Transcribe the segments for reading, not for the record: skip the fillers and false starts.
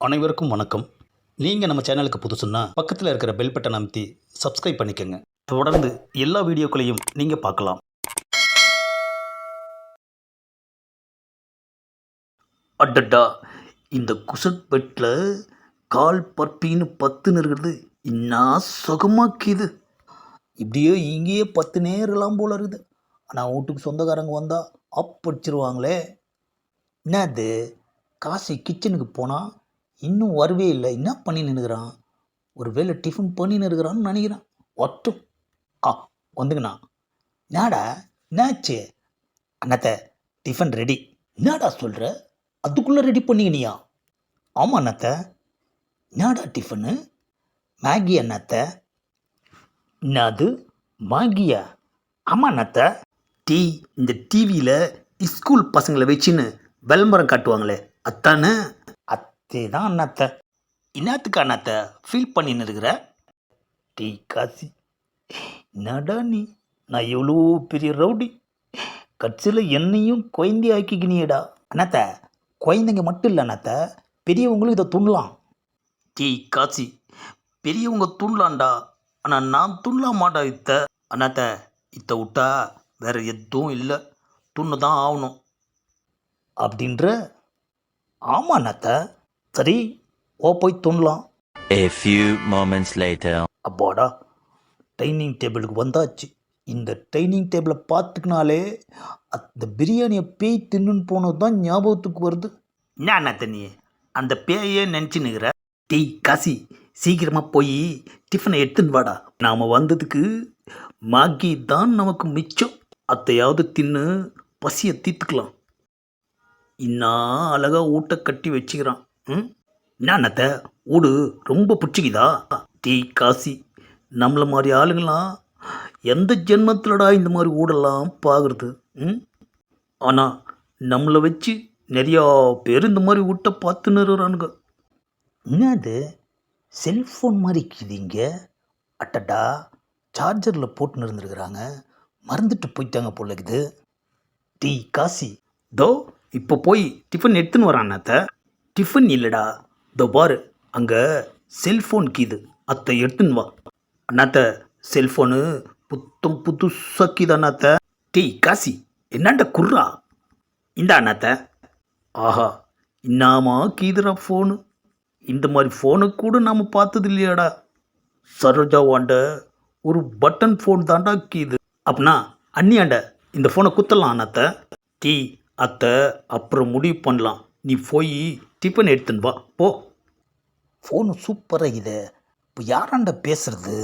அனைவருக்கும் வணக்கம். நீங்கள் நம்ம சேனலுக்கு புதுசுன்னா பக்கத்தில் இருக்கிற பெல் பட்டன் அமைத்தி சப்ஸ்கிரைப் பண்ணிக்கோங்க. தொடர்ந்து எல்லா வீடியோக்களையும் நீங்கள் பார்க்கலாம். அடடா, இந்த குசட் பெட்டில் கால் பற்பின்னு 10 இருக்கிறது இன்னும் சுகமாக்கிது. இப்படியே இங்கேயே 10 நேரம்லாம் போல இருக்குது. ஆனால் வீட்டுக்கு சொந்தக்காரங்க வந்தால் அப்படிச்சிருவாங்களே. என்னது, காசி கிச்சனுக்கு போனால் இன்னும் வரவே இல்லை, என்ன பண்ணின்னு இருக்கிறான்? ஒரு வேளை டிஃபன் பண்ணின்னு இருக்கிறான்னு நினைக்கிறேன். ஒட்டும் வந்துங்கண்ணா. என்னடா என்னாச்சு? அண்ணாத்த டிஃபன் ரெடி. என்னடா சொல்கிற, அதுக்குள்ளே ரெடி பண்ணிக்கினியா? ஆமாம் அண்ணாத்த. என்னடா டிஃபனு? மேகி அண்ணாத்த. என்னது மேகியா? ஆமாம் அண்ணாத்த. இந்த டிவியில் ஸ்கூல் பசங்களை வச்சுன்னு விளம்பரம் காட்டுவாங்களே, அத்தானே? தான் அண்ணாத்த. இன்னத்துக்கு அண்ணாத்த ஃபீல் பண்ணின்னு இருக்கிற? காசி, நடா நீ, நான் எவ்வளோ பெரிய ரவுடி, கட்சியில் என்னையும் குழந்தை ஆக்கிக்கினியடா. அண்ணாத்த, குழந்தைங்க மட்டும் இல்லை அண்ணாத்த, பெரியவங்களும் இதை துண்ணலாம். காசி, பெரியவங்க துண்ணலான்டா, ஆனால் நான் துண்ணலாம் மாட்டா இத்த. அண்ணாத்த, இத்த விட்டா வேறு எதுவும் இல்லை, துண்ணு தான் ஆகணும் அப்படின்ற. ஆமாம் அண்ணாத்த. சரி, போய் துண்ணலாம். A few moments later. அப்பாடா, டைனிங் டேபிளுக்கு வந்தாச்சு. இந்த டைனிங் டேபிளை பார்த்துக்கினாலே அந்த பிரியாணியை பேய் தின்னுன்னு போனது தான் ஞாபகத்துக்கு வருது. என்ன தண்ணி அந்த பேயே நினச்சின்னுக்கிற? காசி, சீக்கிரமாக போய் டிஃபனை எடுத்துன்னு வாடா. நாம் வந்ததுக்கு மேகி தான் நமக்கு மிச்சம். அத்தையாவது தின்னு பசியை தீர்த்துக்கலாம். இன்னும் அழகாக ஊட்ட கட்டி வச்சுக்கிறான். என்னத்த ஊடு ரொம்ப பிடிச்சிக்குதா? காசி, நம்மளை மாதிரி ஆளுங்களாம் எந்த ஜென்மத்திலடா இந்த மாதிரி ஊடெல்லாம் பார்க்குறது? ஆனால் நம்மளை வச்சு நிறையா பேர் இந்த மாதிரி ஊட்ட பார்த்து நிறுறானுங்க. என்னது செல்ஃபோன் மாதிரி இருக்குதுங்க? அட்டடா, சார்ஜரில் போட்டு இருந்துருக்குறாங்க, மறந்துட்டு போயிட்டாங்க போல இருக்குது. காசி, தோ இப்போ போய் டிஃபன் எடுத்துன்னு வரான் அண்ணாத்த. டிஃபன் இல்லைடா, இதோ பாரு, அங்கே செல்ஃபோன் கீது, அத்தை எடுத்துன்னு வா. அண்ணாத்த, செல்ஃபோனு புதுசாக்கிது அண்ணாத்த. காசி, என்னாண்ட குர்ரா? இந்த அண்ணாத்த. ஆஹா, இன்னாமா கீதுரா ஃபோனு. இந்த மாதிரி ஃபோனு கூட நாம் பார்த்தது இல்லையாடா. சரோஜாவாண்ட ஒரு பட்டன் ஃபோன் தாண்டா கீது. அப்படின்னா அண்ணியாண்ட இந்த ஃபோனை குத்தலாம் அண்ணாத்த. அத்தை அப்புறம் முடிவு பண்ணலாம், நீ போய் டிஃபன் எடுத்துன்னு வா போ. ஃபோனு சூப்பராக இது. இப்போ யாராண்ட பேசுறது?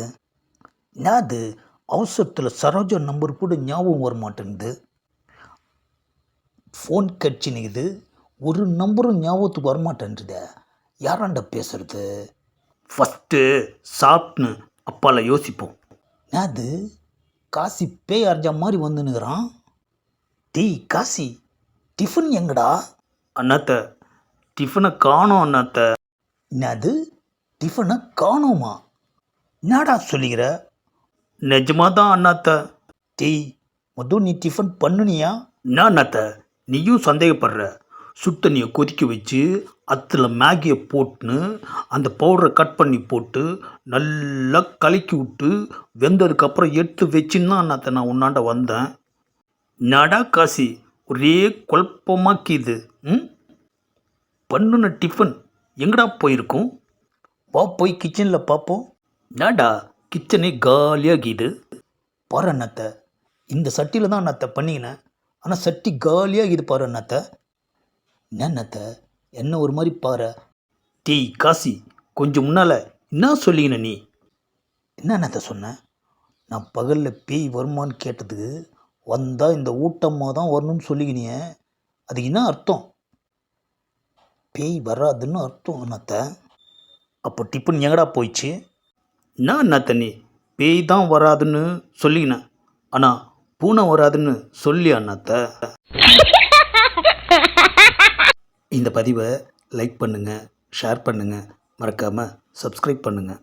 என்னது அவசரத்தில் சரோஜா நம்பர் கூட ஞாபகம் வர மாட்டேங்குது. ஃபோன் கட்சினுக்குது, ஒரு நம்பரும் ஞாபகத்துக்கு வரமாட்டேன்றது. யாராண்ட பேசுறது? ஃபஸ்ட்டு சாப்பிட்னு அப்பால யோசிப்போம். என்னது காசி பேய் அரைஞ்சா மாதிரி வந்துன்னுக்குறான். காசி, டிஃபன் எங்கடா? அண்ணாத்த, டிஃபனை காணோம் அண்ணாத்த. என்னது டிஃபனை காணோமா? என்னடா சொல்லிக்கிற? நிஜமாக தான் அண்ணாத்த. மொதல் நீ டிஃபன் பண்ணுனியா? என்ன அண்ணாத்த நீயும் சந்தேகப்படுற? சுத்தண்ணியை கொதிக்க வச்சு அதில் மேகியை போட்டுன்னு அந்த பவுடரை கட் பண்ணி போட்டு நல்லா கலக்கி விட்டு வெந்ததுக்கப்புறம் எடுத்து வச்சுன்னு அண்ணாத்த நான் உன்னாண்ட வந்தேன். நடா காசி, ஒரே குழப்பமாக்கிது. பண்ணுன டிஃபன் எங்கடா போயிருக்கும்? போய் கிச்சனில் பார்ப்போம். நாடா கிச்சனே காலியாகிது. பாரு அண்ணாத்த, இந்த சட்டியில் தான் அண்ணாத்த பண்ணிக்கினேன், ஆனால் சட்டி காலியாகிது பாரு அண்ணாத்த. என்னத்த என்ன ஒரு மாதிரி பாரு. காசி, கொஞ்சம் முன்னால் என்ன சொல்லிக்கின நீ? என்ன அண்ணாத்த சொன்னேன்? நான் பகலில் பேய் வருமானு கேட்டதுக்கு வந்தால் இந்த ஊட்டமாக தான் வரணும்னு சொல்லிக்கினியே, அதுக்கு என்ன அர்த்தம்? பேய் வராதுன்னு அர்த்தம் அண்ணாத்த. அப்போ டிஃபன் எங்கடா போயிடுச்சு? என்ன அண்ணாத்த நீ பேய் தான் வராதுன்னு சொல்லிக்கினேன், ஆனால் பூனை வராதுன்னு சொல்லி அண்ணாத்த. இந்த பதிவை லைக் பண்ணுங்கள், ஷேர் பண்ணுங்கள், மறக்காமல் சப்ஸ்கிரைப் பண்ணுங்கள்.